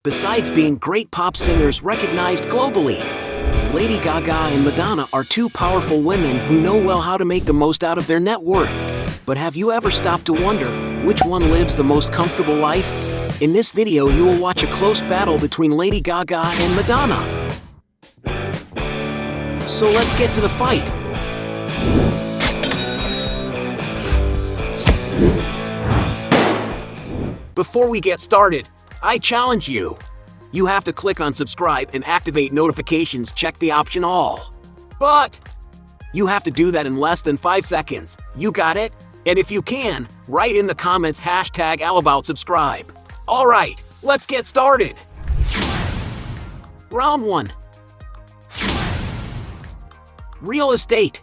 Besides being great pop singers recognized globally, Lady Gaga and Madonna are two powerful women who know well how to make the most out of their net worth. But have you ever stopped to wonder which one lives the most comfortable life? In this video, you will watch a close battle between Lady Gaga and Madonna. So let's get to the fight. Before we get started, I challenge you. You have to click on subscribe and activate notifications, check the option all. But you have to do that in less than 5 seconds. You got it? And if you can, write in the comments #AllAboutSubscribe. Alright, let's get started. Round 1. Real estate.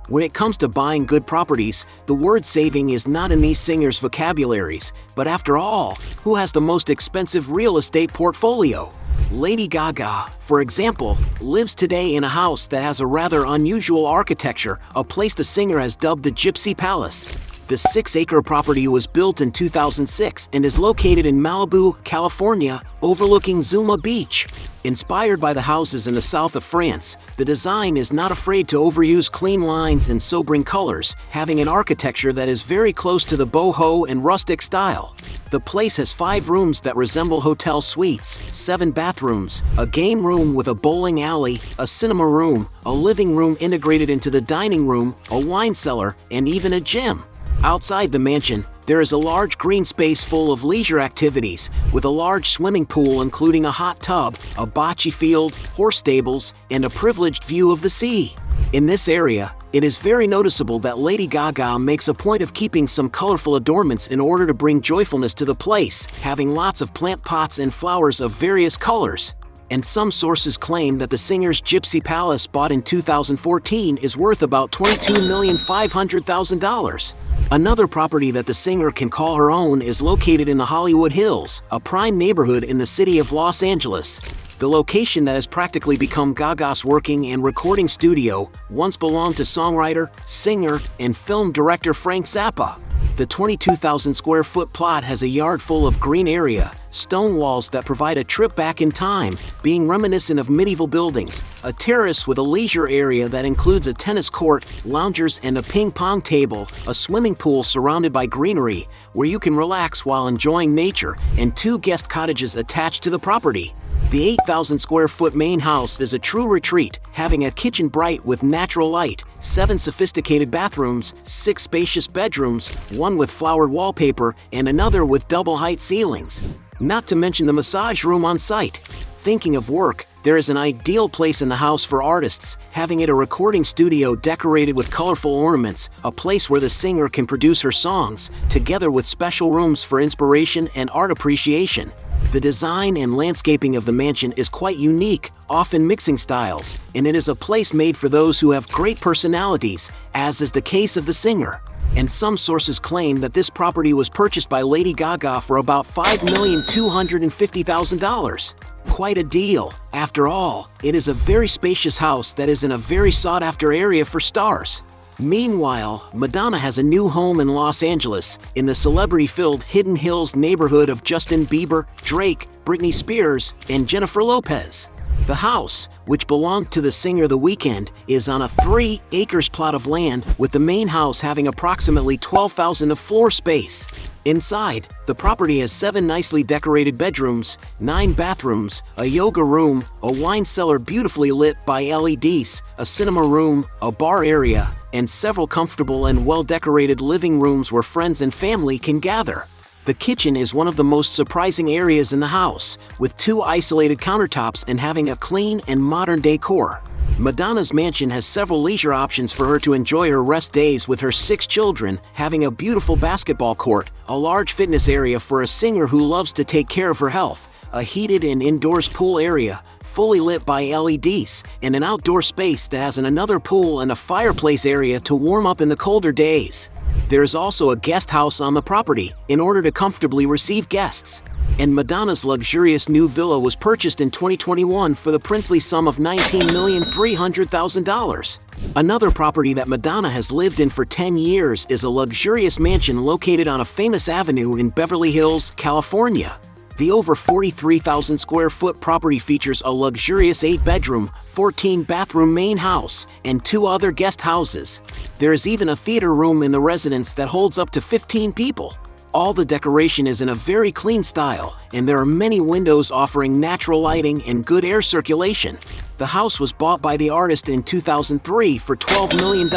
When it comes to buying good properties, the word saving is not in these singers' vocabularies, but after all, who has the most expensive real estate portfolio? Lady Gaga, for example, lives today in a house that has a rather unusual architecture, a place the singer has dubbed the Gypsy Palace. The 6-acre property was built in 2006 and is located in Malibu, California, overlooking Zuma Beach. Inspired by the houses in the south of France, the design is not afraid to overuse clean lines and sobering colors, having an architecture that is very close to the boho and rustic style. The place has 5 rooms that resemble hotel suites, 7 bathrooms, a game room with a bowling alley, a cinema room, a living room integrated into the dining room, a wine cellar, and even a gym. Outside the mansion, there is a large green space full of leisure activities, with a large swimming pool including a hot tub, a bocce field, horse stables, and a privileged view of the sea. In this area, it is very noticeable that Lady Gaga makes a point of keeping some colorful adornments in order to bring joyfulness to the place, having lots of plant pots and flowers of various colors. And some sources claim that the singer's Gypsy Palace, bought in 2014, is worth about $22,500,000. Another property that the singer can call her own is located in the Hollywood Hills, a prime neighborhood in the city of Los Angeles. The location that has practically become Gaga's working and recording studio once belonged to songwriter, singer, and film director Frank Zappa. The 22,000 square foot plot has a yard full of green area, stone walls that provide a trip back in time, being reminiscent of medieval buildings, a terrace with a leisure area that includes a tennis court, loungers, and a ping pong table, a swimming pool surrounded by greenery, where you can relax while enjoying nature, and 2 guest cottages attached to the property. The 8,000 square foot main house is a true retreat, having a kitchen bright with natural light, 7 sophisticated bathrooms, 6 spacious bedrooms, 1 with flowered wallpaper, and another with double-height ceilings. Not to mention the massage room on site. Thinking of work, there is an ideal place in the house for artists, having it a recording studio decorated with colorful ornaments, a place where the singer can produce her songs, together with special rooms for inspiration and art appreciation. The design and landscaping of the mansion is quite unique, often mixing styles, and it is a place made for those who have great personalities, as is the case of the singer. And some sources claim that this property was purchased by Lady Gaga for about $5,250,000. Quite a deal. After all, it is a very spacious house that is in a very sought-after area for stars. Meanwhile, Madonna has a new home in Los Angeles, in the celebrity-filled Hidden Hills neighborhood of Justin Bieber, Drake, Britney Spears, and Jennifer Lopez. The house, which belonged to the singer The Weeknd, is on a 3-acre plot of land, with the main house having approximately 12,000 of floor space. Inside, the property has 7 nicely decorated bedrooms, 9 bathrooms, a yoga room, a wine cellar beautifully lit by LEDs, a cinema room, a bar area, and several comfortable and well-decorated living rooms where friends and family can gather. The kitchen is one of the most surprising areas in the house, with 2 isolated countertops and having a clean and modern decor. Madonna's mansion has several leisure options for her to enjoy her rest days with her 6 children, having a beautiful basketball court, a large fitness area for a singer who loves to take care of her health, a heated and indoors pool area, fully lit by LEDs, and an outdoor space that has another pool and a fireplace area to warm up in the colder days. There is also a guest house on the property, in order to comfortably receive guests. And Madonna's luxurious new villa was purchased in 2021 for the princely sum of $19,300,000. Another property that Madonna has lived in for 10 years is a luxurious mansion located on a famous avenue in Beverly Hills, California. The over 43,000 square foot property features a luxurious 8-bedroom, 14-bathroom main house, and 2 other guest houses. There is even a theater room in the residence that holds up to 15 people. All the decoration is in a very clean style, and there are many windows offering natural lighting and good air circulation. The house was bought by the artist in 2003 for $12 million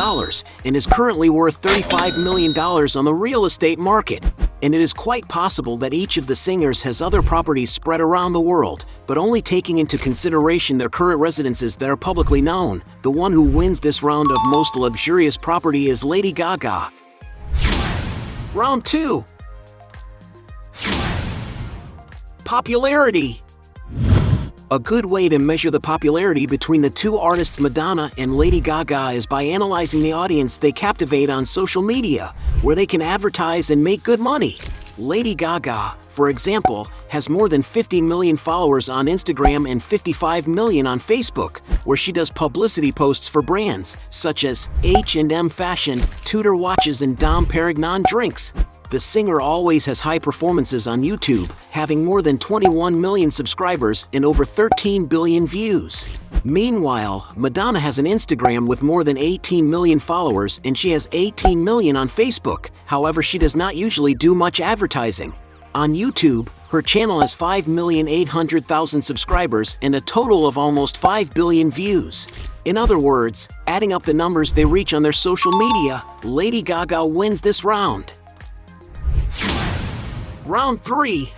and is currently worth $35 million on the real estate market. And it is quite possible that each of the singers has other properties spread around the world, but only taking into consideration their current residences that are publicly known. The one who wins this round of most luxurious property is Lady Gaga. Round 2. Popularity. A good way to measure the popularity between the two artists Madonna and Lady Gaga is by analyzing the audience they captivate on social media, where they can advertise and make good money. Lady Gaga, for example, has more than 50 million followers on Instagram and 55 million on Facebook, where she does publicity posts for brands such as H&M Fashion, Tudor Watches, and Dom Perignon drinks. The singer always has high performances on YouTube, having more than 21 million subscribers and over 13 billion views. Meanwhile, Madonna has an Instagram with more than 18 million followers and she has 18 million on Facebook. However, she does not usually do much advertising. On YouTube, her channel has 5,800,000 subscribers and a total of almost 5 billion views. In other words, adding up the numbers they reach on their social media, Lady Gaga wins this round. Round 3.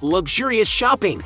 Luxurious shopping.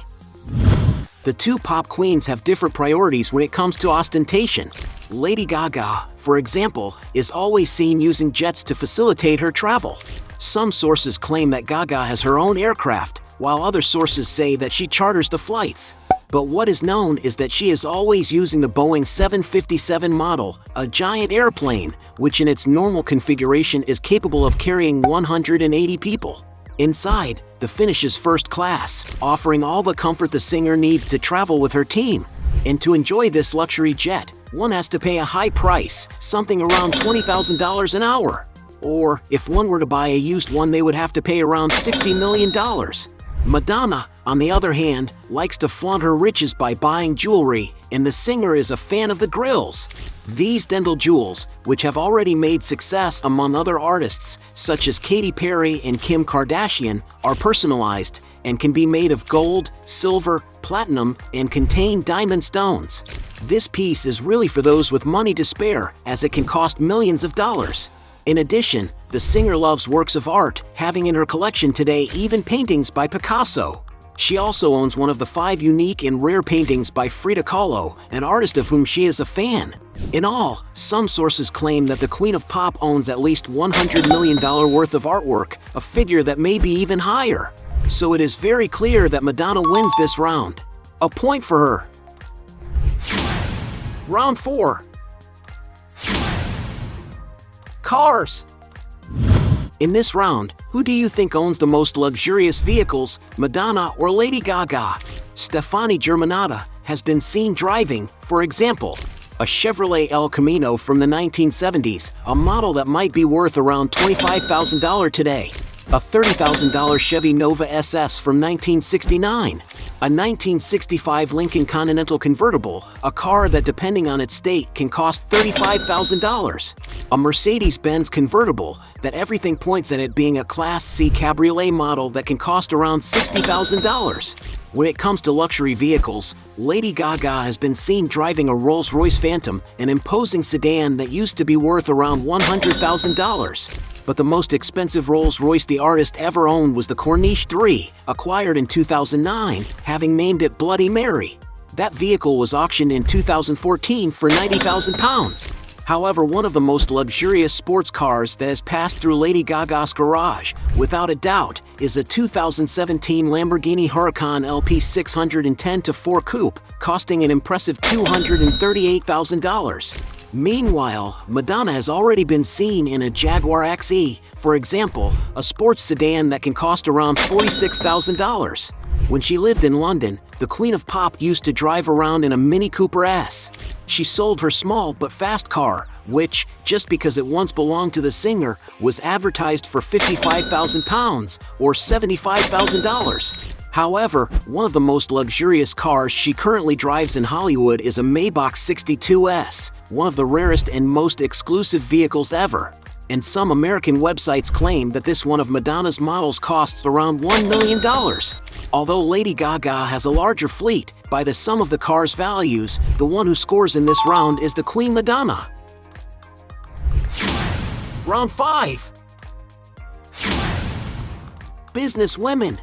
The two pop queens have different priorities when it comes to ostentation. Lady Gaga, for example, is always seen using jets to facilitate her travel. Some sources claim that Gaga has her own aircraft, while other sources say that she charters the flights. But what is known is that she is always using the Boeing 757 model, a giant airplane, which in its normal configuration is capable of carrying 180 people. Inside, the finish is first class, offering all the comfort the singer needs to travel with her team. And to enjoy this luxury jet, one has to pay a high price, something around $20,000 an hour. Or, if one were to buy a used one, they would have to pay around $60 million. Madonna, on the other hand, likes to flaunt her riches by buying jewelry, and the singer is a fan of the grills. These dental jewels, which have already made success among other artists, such as Katy Perry and Kim Kardashian, are personalized and can be made of gold, silver, platinum, and contain diamond stones. This piece is really for those with money to spare, as it can cost millions of dollars. In addition, the singer loves works of art, having in her collection today even paintings by Picasso. She also owns one of the 5 unique and rare paintings by Frida Kahlo, an artist of whom she is a fan. In all, some sources claim that the Queen of Pop owns at least $100 million worth of artwork, a figure that may be even higher. So it is very clear that Madonna wins this round. A point for her. Round 4. Cars. In this round, who do you think owns the most luxurious vehicles, Madonna or Lady Gaga? Stefani Germanotta has been seen driving, for example, a Chevrolet El Camino from the 1970s, a model that might be worth around $25,000 today. A $30,000 Chevy Nova SS from 1969. A 1965 Lincoln Continental convertible, a car that depending on its state can cost $35,000. A Mercedes-Benz convertible that everything points at it being a Class C cabriolet model that can cost around $60,000. When it comes to luxury vehicles, Lady Gaga has been seen driving a Rolls-Royce Phantom, an imposing sedan that used to be worth around $100,000. But the most expensive Rolls-Royce the artist ever owned was the Corniche 3, acquired in 2009, having named it Bloody Mary. That vehicle was auctioned in 2014 for £90,000. However, one of the most luxurious sports cars that has passed through Lady Gaga's garage, without a doubt, is a 2017 Lamborghini Huracan LP 610-4 Coupe, costing an impressive $238,000. Meanwhile, Madonna has already been seen in a Jaguar XE, for example, a sports sedan that can cost around $46,000. When she lived in London, the Queen of Pop used to drive around in a Mini Cooper S. She sold her small but fast car, which, just because it once belonged to the singer, was advertised for £55,000 or $75,000. However, one of the most luxurious cars she currently drives in Hollywood is a Maybach 62S, one of the rarest and most exclusive vehicles ever. And some American websites claim that this one of Madonna's models costs around $1 million. Although Lady Gaga has a larger fleet, by the sum of the car's values, the one who scores in this round is the Queen Madonna. Round 5. Business women.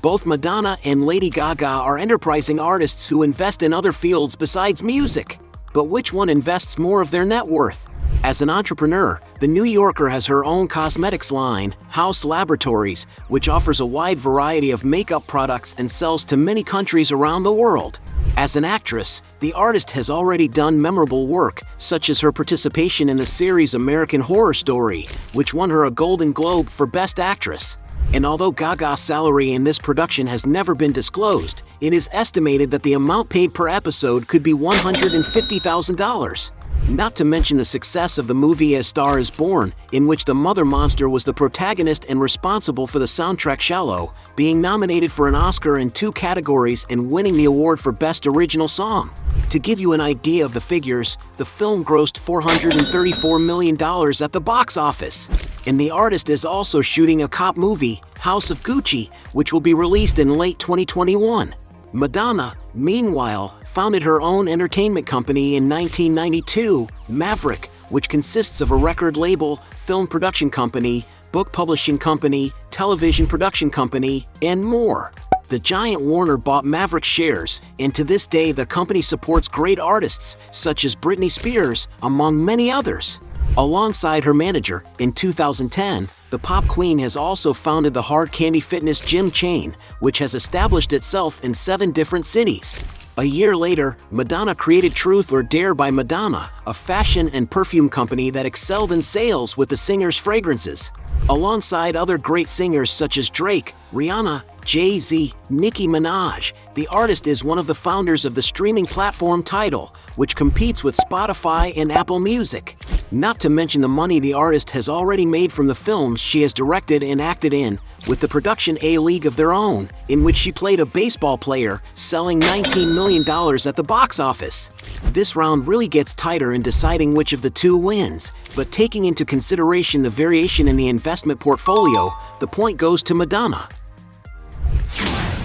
Both Madonna and Lady Gaga are enterprising artists who invest in other fields besides music. But which one invests more of their net worth? As an entrepreneur, the New Yorker has her own cosmetics line, House Laboratories, which offers a wide variety of makeup products and sells to many countries around the world. As an actress, the artist has already done memorable work, such as her participation in the series American Horror Story, which won her a Golden Globe for Best Actress. And although Gaga's salary in this production has never been disclosed, it is estimated that the amount paid per episode could be $150,000. Not to mention the success of the movie A Star is Born, in which the mother monster was the protagonist and responsible for the soundtrack Shallow, being nominated for an Oscar in 2 categories and winning the award for Best Original Song. To give you an idea of the figures, the film grossed $434 million at the box office. And the artist is also shooting a cop movie, House of Gucci, which will be released in late 2021. Madonna, meanwhile, founded her own entertainment company in 1992, Maverick, which consists of a record label, film production company, book publishing company, television production company, and more. The giant Warner bought Maverick shares, and to this day the company supports great artists such as Britney Spears, among many others. Alongside her manager, in 2010, the pop queen has also founded the hard candy fitness gym chain, which has established itself in 7 different cities. A year later, Madonna created Truth or Dare by Madonna, a fashion and perfume company that excelled in sales with the singer's fragrances. Alongside other great singers such as Drake, Rihanna, Jay-Z, Nicki Minaj, the artist is one of the founders of the streaming platform Tidal, which competes with Spotify and Apple Music. Not to mention the money the artist has already made from the films she has directed and acted in, with the production A League of Their Own, in which she played a baseball player, selling $19 million at the box office. This round really gets tighter in deciding which of the two wins, but taking into consideration the variation in the investment portfolio, the point goes to Madonna.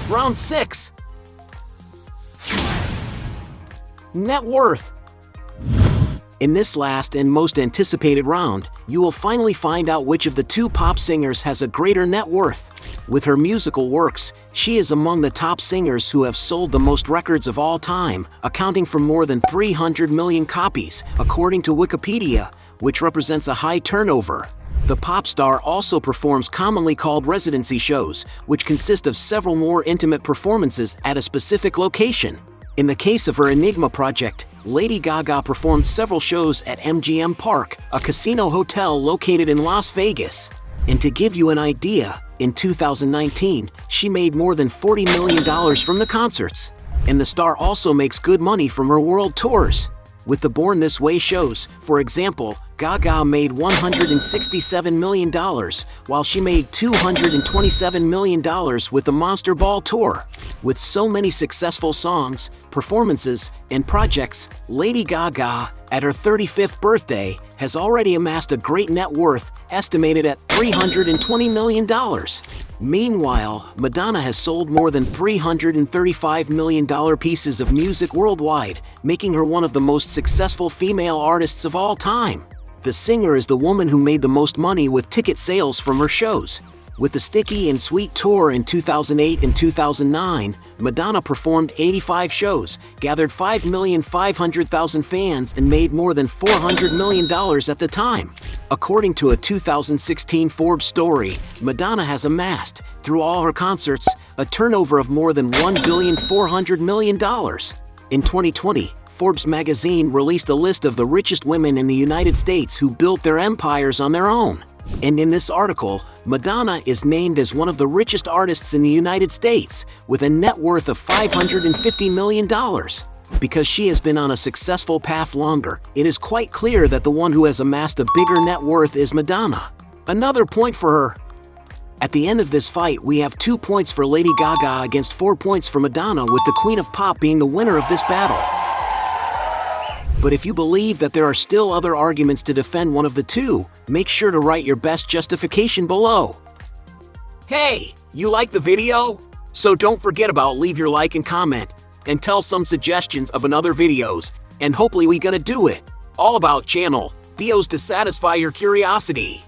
Round 6. Net worth. In this last and most anticipated round, you will finally find out which of the two pop singers has a greater net worth. With her musical works, she is among the top singers who have sold the most records of all time, accounting for more than 300 million copies, according to Wikipedia, which represents a high turnover. The pop star also performs commonly called residency shows, which consist of several more intimate performances at a specific location. In the case of her Enigma project, Lady Gaga performed several shows at MGM Park, a casino hotel located in Las Vegas. And to give you an idea, in 2019, she made more than $40 million from the concerts. And the star also makes good money from her world tours. With the Born This Way shows, for example, Gaga made $167 million, while she made $227 million with the Monster Ball tour. With so many successful songs, performances, and projects, Lady Gaga, at her 35th birthday, has already amassed a great net worth, estimated at $320 million. Meanwhile, Madonna has sold more than $335 million pieces of music worldwide, making her one of the most successful female artists of all time. The singer is the woman who made the most money with ticket sales from her shows. With the Sticky and Sweet tour in 2008 and 2009, Madonna performed 85 shows, gathered 5,500,000 fans, and made more than $400 million at the time. According to a 2016 Forbes story, Madonna has amassed, through all her concerts, a turnover of more than $1,400 million. In 2020, Forbes magazine released a list of the richest women in the United States who built their empires on their own. And in this article, Madonna is named as one of the richest artists in the United States, with a net worth of $550 million. Because she has been on a successful path longer, it is quite clear that the one who has amassed a bigger net worth is Madonna. Another point for her. At the end of this fight, we have 2 points for Lady Gaga against 4 points for Madonna, with the Queen of Pop being the winner of this battle. But if you believe that there are still other arguments to defend one of the two, make sure to write your best justification below. Hey, you like the video? So don't forget about leave your like and comment, and tell some suggestions of another videos, and hopefully we gonna do it. All about channel Dios to satisfy your curiosity.